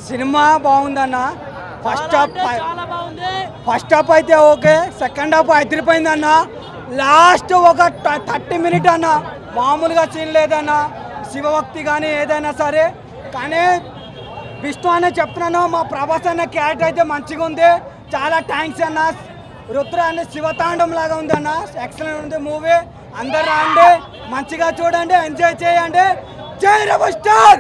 Cinema బాగుందన్న. First half అయితే okay, second half అదిరిపోయిందన్న. Last ఒక 30 మినిట్ అన్న మామూలుగా సీన్ లేదన్న. శివభక్తి కానీ ఏదైనా సరే కానీ విష్ణు అనే చెప్తున్నాను, మా ప్రభాస్ అనే క్యారెక్టర్ అయితే మంచిగా ఉంది. చాలా థ్యాంక్స్ అన్న. రుద్ర అనే శివతాండం లాగా ఉంది అన్న. ఎక్సలెంట్ ఉంది మూవీ. అందరు రండి, మంచిగా చూడండి, ఎంజాయ్ చేయండి. జై రెబల్ స్టార్.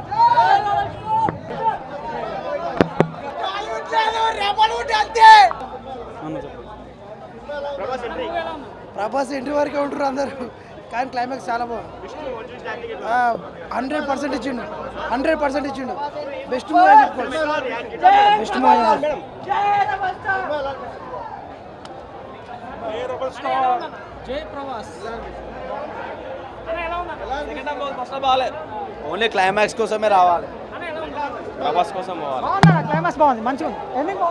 ప్రభాస్ ఎంట్రీ వరకే ఉంటారు అందరు, కానీ క్లైమాక్స్ చాలా బాగుంది. 100% ఇచ్చిండు, 100% ఇచ్చిండు. బెస్ట్ మూవీ అని చెప్పుకోవచ్చు. Best movie. ఓన్లీ క్లైమాక్స్ కోసమే రావాలి, ప్రభాస్ కోసం పోవాలి. క్లైమాక్స్ బాగుంది, మంచిగా ఉంది. ఎండింగ్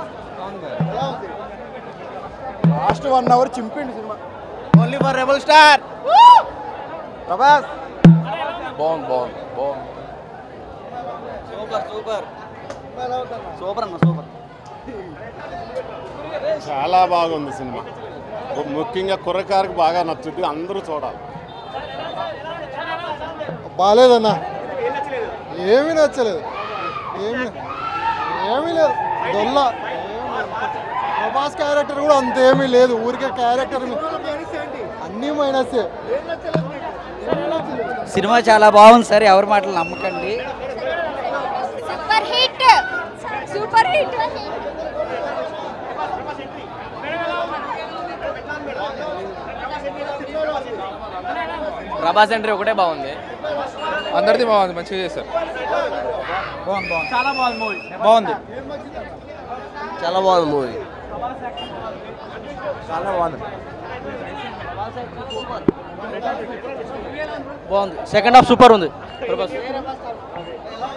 లాస్ట్ 1 అవర్ చింపిండి సినిమా. Only for rebel star Prabhas. బాగుంది బాగుంది బాగుంది. సూపర్ సూపర్ సూపర్ అన్న సూపర్. చాలా బాగుంది సినిమా. ముఖ్యంగా కుర్రకారికి బాగా నచ్చుద్ది, అందరూ చూడాలి. బాగాలేదన్నా, ఏమీ నచ్చలేదు, ఏమీ లేదు. దొల్లా ప్రభాస్ క్యారెక్టర్ కూడా అంతేమీ లేదు, ఊరికే క్యారెక్టర్ అన్నీ మైనసే. సినిమా చాలా బాగుంది సార్, ఎవరి మాటలు నమ్మకండి. Super hit, super hit. Prabhas entry ఒకటే బాగుంది, అందరిది బాగుంది, మంచిగా చేశారు. బాగుంది బాగుంది, చాలా బాగుంది మూవీ. బాగుంది, చాలా బాగుంది మూవీ, చాలా బాగుంది. బాగుంది. సెకండ్ హాఫ్ సూపర్ ఉంది.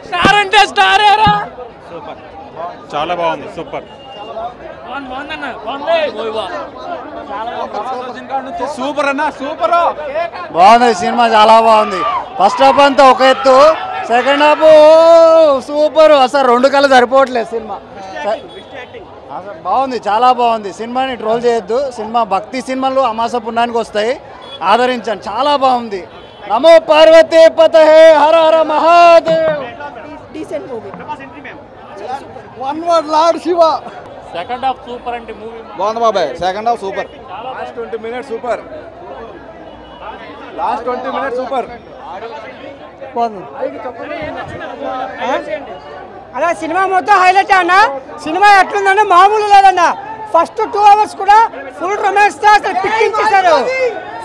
స్టార్ అంటే స్టార్ ఏరా. సూపర్, చాలా బాగుంది, సూపర్. సూపర్ అన్న సూపర్. బాగుంది సినిమా, చాలా బాగుంది. ఫస్ట్ హాఫ్ అంతా ఒక ఎత్తు, సెకండ్ హాఫ్ సూపర్. అసలు 2 కళ్ళు సరిపోవట్లేదు సినిమా. అసలు బాగుంది, చాలా బాగుంది. సినిమాని ట్రోల్ చేయొద్దు. సినిమా భక్తి సినిమాలు అమాస పుణ్యానికి వస్తాయి, ఆదరించండి. చాలా బాగుంది. నమో పార్వతీ పతహే Hara Hara Mahadev. Decent movie. 1 word lord Shiva. Second half super అంటే మూవీ బాగుంది బాబాయ్. Second half super. Last 20 minutes super. Last 20 minutes super. అలా సినిమా మొత్తం హైలైట్ అన్న. సినిమా ఎట్లుందన్న మామూలు లేదన్న. ఫస్ట్ 2 అవర్స్ కూడా ఫుల్ రొమాన్స్ తో అసలు పిక్కించేశారు.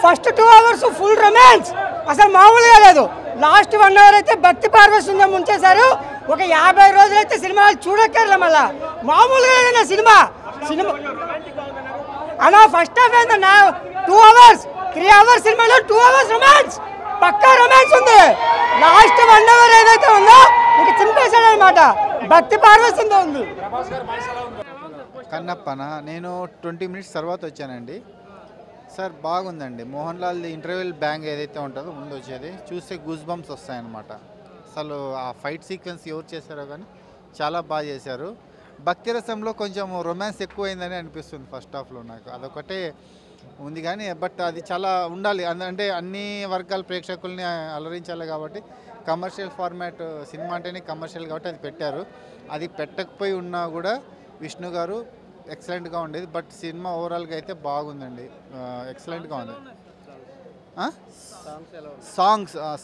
ఫస్ట్ 2 అవర్స్ ఫుల్ రొమాన్స్, అసలు మామూలుగా లేదు. లాస్ట్ 1 అవర్ అయితే భక్తి పార్వశంగా ముంచేశారు. ఒక 50 రోజులు అయితే సినిమా చూడక్కర్లే, మళ్ళా మామూలుగా లేదన్న సినిమా. అలా ఫస్ట్ హాఫ్ ఏందన్నా 2 అవర్స్ 3 అవర్స్ సినిమాలో 2 అవర్స్ రొమాన్స్, పక్కా రొమాన్స్ ఉంది. లాస్ట్ 1 అవర్ ఏదైతే ఉందో ఇంక చింపేశాడు అనమాట. భక్తి పార్వశంగా ఉంది. కన్నప్పన నేను 20 మినిట్స్ తర్వాత వచ్చానండి సార్. బాగుందండి. మోహన్ లాల్ ఇంటర్వెల్ బ్యాంగ్ ఏదైతే ఉంటుందో ముందు వచ్చేది చూస్తే గూస్ బంప్స్ వస్తాయన్నమాట. అసలు ఆ ఫైట్ సీక్వెన్స్ ఎవరు చేశారో కానీ చాలా బాగా చేశారు. భక్తి రసంలో కొంచెం రొమాన్స్ ఎక్కువైందని అనిపిస్తుంది ఫస్ట్ హాఫ్లో నాకు. అదొకటే ఉంది కానీ బట్ అది చాలా ఉండాలి. అంటే అన్ని వర్గాల ప్రేక్షకుల్ని అలరించాలి కాబట్టి కమర్షియల్ ఫార్మాట్ సినిమా అంటేనే కమర్షియల్ కాబట్టి అది పెట్టారు. అది పెట్టకపోయి ఉన్నా కూడా విష్ణు గారు ఎక్సలెంట్గా ఉండేది. బట్ సినిమా ఓవరాల్గా అయితే బాగుందండి, ఎక్సలెంట్గా ఉంది.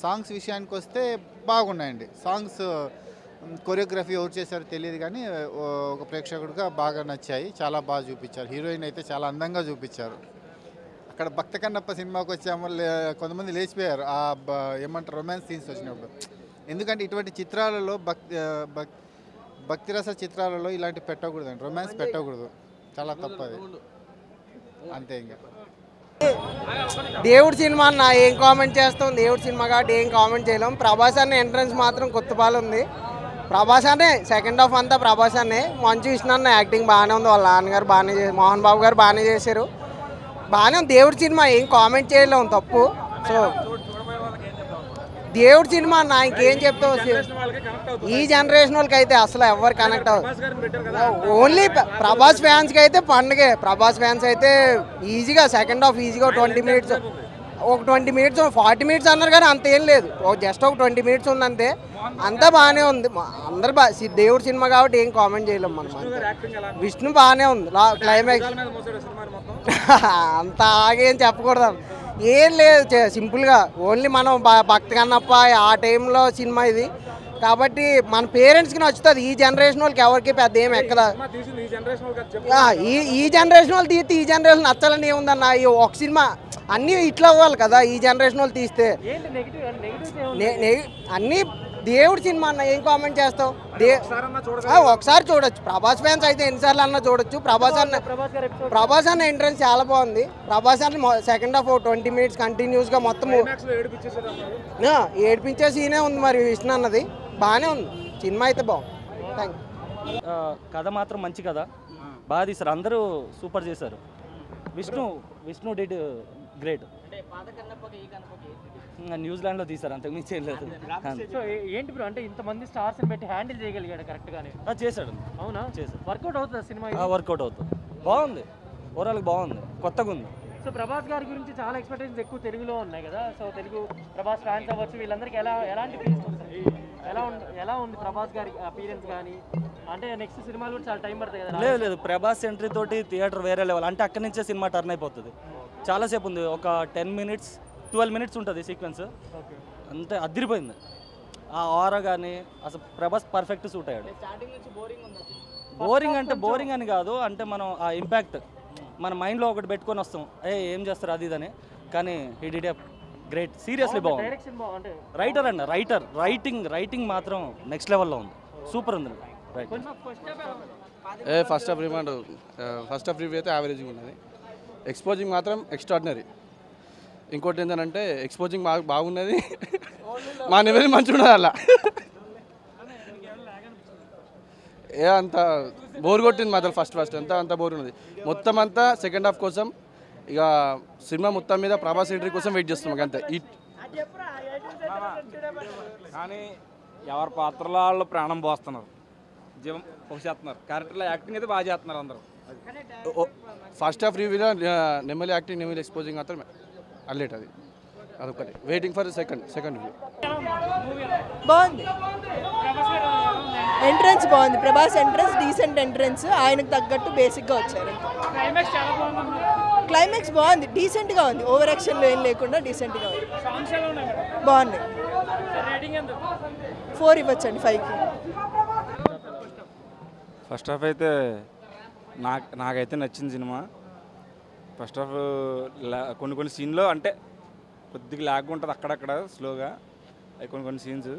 సాంగ్స్ విషయానికి వస్తే బాగున్నాయండి. సాంగ్స్ కొరియోగ్రఫీ ఎవరు చేశారో తెలియదు కానీ ఒక ప్రేక్షకుడిగా బాగా నచ్చాయి. చాలా బాగా చూపించారు. హీరోయిన్ అయితే చాలా అందంగా చూపించారు. అక్కడ భక్త కన్నప్ప సినిమాకి వచ్చాము, కొంతమంది లేచిపోయారు ఆ ఏమంటారు రొమాన్స్ సీన్స్ వచ్చినప్పుడు. ఎందుకంటే ఇటువంటి చిత్రాలలో భక్తిరస చిత్రాలలో ఇలాంటి పెట్టకూడదండి, రొమాన్స్ పెట్టకూడదు, చాలా తప్పది. అంతే. ఇంకా దేవుడి సినిమా అన్న ఏం కామెంట్ చేస్తాం, దేవుడి సినిమా కాబట్టి ఏం కామెంట్ చేయలేం. ప్రభాస్ అనే ఎంట్రన్స్ మాత్రం కొత్తపాలు ఉంది. ప్రభాస్ అనే సెకండ్ హాఫ్ అంతా ప్రభాస్ అనే. మంచు విష్ణు అన్న యాక్టింగ్ బాగానే ఉంది, వాళ్ళ నాన్నగారు బాగానే చేశారు, మోహన్ బాబు గారు బాగానే చేశారు. బాగానే ఉంది దేవుడి సినిమా, ఏం కామెంట్ చేయలేము, తప్పు. సో దేవుడు సినిమా అన్న, ఇంకేం చెప్తావు. ఈ జనరేషన్ వాళ్ళకి అయితే అసలు ఎవరు కనెక్ట్ అవ్వదు. ఓన్లీ ప్రభాస్ ఫ్యాన్స్కి అయితే పండుగే. ప్రభాస్ ఫ్యాన్స్ అయితే ఈజీగా సెకండ్ హాఫ్ ఈజీగా 20 మినిట్స్, ఒక 20 మినిట్స్ 40 మినిట్స్ అన్నారు కానీ అంత ఏం లేదు, జస్ట్ ఒక 20 మినిట్స్ ఉంది అంతే. అంతా బాగానే ఉంది, అందరు దేవుడు సినిమా కాబట్టి ఏం కామెంట్ చేయలేము మనం. విష్ణు బాగానే ఉంది, క్లైమాక్స్ అంత ఆగేం చెప్పకూడదు, ఏం లేదు, సింపుల్గా ఓన్లీ మనం భక్తి కన్నప్ప ఆ టైంలో సినిమా ఇది కాబట్టి మన పేరెంట్స్కి నచ్చుతుంది. ఈ జనరేషన్ వాళ్ళకి ఎవరికి పెద్ద ఏం ఎక్కదా. ఈ జనరేషన్ వాళ్ళు తీస్తే ఈ జనరేషన్ నచ్చాలని ఏముందన్న, ఈ ఒక సినిమా అన్నీ ఇట్లా అవ్వాలి కదా. ఈ జనరేషన్ వాళ్ళు తీస్తే అన్నీ దేవుడు సినిమా అన్న, ఏం కామెంట్ చేస్తావు. ఒకసారి చూడొచ్చు, ప్రభాస్ ఫ్యాన్స్ అయితే ఎన్నిసార్లు అన్నా చూడొచ్చు. ప్రభాస్ అన్న ఎంట్రన్స్ చాలా బాగుంది. ప్రభాస్ అన్న సెకండ్ హాఫ్ 20 మినిట్స్ కంటిన్యూస్గా మొత్తం ఏడిపించే సీనే ఉంది. మరి విష్ణు అన్నది బాగానే ఉంది, సినిమా అయితే బాగుంది. Thank you. కథ మాత్రం మంచి కథ, బాగా తీశారు, అందరూ సూపర్ చేశారు. Vishnu did great. న్యూజిలాండ్లో తీశారు, అంతకు మించి ఏం లేదు. ఏంటి బ్రో, అంటే ఇంతమంది స్టార్స్ పెట్టి హ్యాండిల్ చేయగలిగాడు కరెక్ట్గానే? చేశాడు. అవునా, చేశాడు. వర్కౌట్ అవుతుంది సినిమా? వర్కౌట్ అవుతుంది, బాగుంది, ఓవరాల్గా బాగుంది, కొత్తగా ఉంది. సో ప్రభాస్ గారి గురించి చాలా ఎక్స్పెక్టేషన్స్ ఎక్కువ తెలుగులో ఉన్నాయి కదా. సో తెలుగు ప్రభాస్ ఫ్యాన్స్ అవ్వచ్చు, వీళ్ళందరికీ ఎలాంటి ఫీలింగ్స్ వస్తాయి? ఎలా ఉంది ప్రభాస్ గారి అపీరెన్స్ కానీ? అంటే నెక్స్ట్ సినిమాలు కూడా చాలా టైం పడుతుంది కదా. లేదు, ప్రభాస్ ఎంట్రీ తోటి థియేటర్ వేరే లెవెల్, అంటే అక్కడి నుంచే సినిమా టర్న్ అయిపోతుంది. చాలాసేపు ఉంది, ఒక 10 మినిట్స్ 12 మినిట్స్ ఉంటుంది సీక్వెన్స్, అంతే అదిరిపోయింది. ఆ ఆరా కానీ అసలు ప్రభాస్ పర్ఫెక్ట్ సూట్ అయ్యాడు. బోరింగ్ అంటే బోరింగ్ అని కాదు, అంటే మనం ఆ ఇంపాక్ట్ మన మైండ్లో ఒకటి పెట్టుకొని వస్తాం, ఏం చేస్తారు అది ఇదని, కానీ he did a great, seriously బాగుంది. రైటర్ అండి, రైటింగ్ మాత్రం నెక్స్ట్ లెవెల్లో ఉంది, సూపర్ ఉంది. ఫస్ట్ హాఫ్ రివ్యూ అయితే యావరేజ్గా ఉన్నది, ఎక్స్పోజింగ్ మాత్రం ఎక్స్ట్రాడినరీ. ఇంకోటి ఏంటంటే ఎక్స్పోజింగ్ బాగున్నది, మా నివేది మంచిగా ఉన్నది. అలా అంత బోర్ కొట్టింది మాత్రం ఫస్ట్ అంత బోర్ ఉన్నది. మొత్తం అంతా సెకండ్ హాఫ్ కోసం, ఇక సినిమా మొత్తం మీద ప్రభాస్ ఎంట్రీ కోసం వెయిట్ చేస్తున్నాం అంతే. కానీ ఎవరి పాత్రలో వాళ్ళు ప్రాణం పోస్తున్నారు, జీవం పోసేస్తున్నారు. క్యారెక్టర్లో యాక్టింగ్ అయితే బాగా చేస్తున్నారు అందరూ. ఫస్ట్ హాఫ్ రివ్యూలో నెమ్మలి యాక్టింగ్, నెమ్మలి ఎక్స్పోజింగ్ మాత్రం అల్లేట్, అదొకటి. Waiting for second review. బాగుంది, ఎంట్రన్స్ బాగుంది, ప్రభాస్ ఎంట్రన్స్ డీసెంట్ ఎంట్రన్స్, ఆయనకు తగ్గట్టు బేసిక్గా వచ్చారు. క్లైమాక్స్ బాగుంది, డీసెంట్గా ఉంది, ఓవర్ యాక్షన్లో ఏం లేకుండా డీసెంట్గా ఉంది, బాగుంది. 4 ఇవ్వచ్చండి 5కి. ఫస్ట్ హాఫ్ అయితే నాకైతే నచ్చింది సినిమా. ఫస్ట్ హాఫ్ కొన్ని సీన్లో అంటే కొద్దిగా ల్యాగ్ ఉంటుంది, అక్కడక్కడ స్లోగా కొన్ని సీన్స్.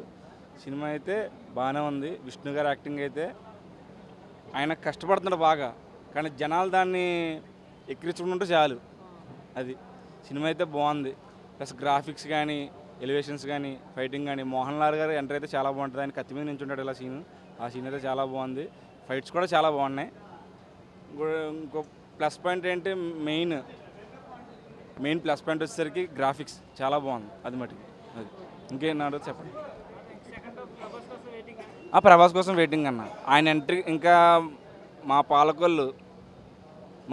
సినిమా అయితే బాగానే ఉంది. విష్ణు గారి యాక్టింగ్ అయితే ఆయన కష్టపడుతున్నాడు బాగా, కానీ జనాలు దాన్ని ఎక్కిరించుకుంటుంటే చాలు. అది సినిమా అయితే బాగుంది. ప్లస్ గ్రాఫిక్స్ కానీ, ఎలివేషన్స్ కానీ, ఫైటింగ్ కానీ, మోహన్ లాల్ గారు ఎంటర్ అయితే చాలా బాగుంటుంది. ఆయన కత్తి మీద నించుంటాడు ఇలా సీన్, ఆ సీన్ అయితే చాలా బాగుంది. ఫైట్స్ కూడా చాలా బాగున్నాయి. ఇంకో ప్లస్ పాయింట్ ఏంటి, మెయిన్ ప్లస్ పాయింట్ వచ్చేసరికి గ్రాఫిక్స్ చాలా బాగుంది. అది మటుకు అది ఇంకేమన్నా చెప్పండి. ప్రభాస్ కోసం వెయిటింగ్ అన్న. ఆయన ఎంట్రీ, ఇంకా మా పాలకొల్లు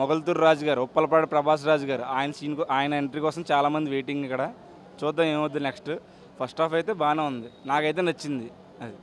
మొగల్తూరు రాజు గారు, ఉప్పలపాడు ప్రభాస్ రాజు గారు, ఆయన ఎంట్రీ కోసం చాలామంది వెయిటింగ్. ఇక్కడ చూద్దాం ఏమవుద్ది నెక్స్ట్. ఫస్ట్ హాఫ్ అయితే బాగానే ఉంది, నాకైతే నచ్చింది అది.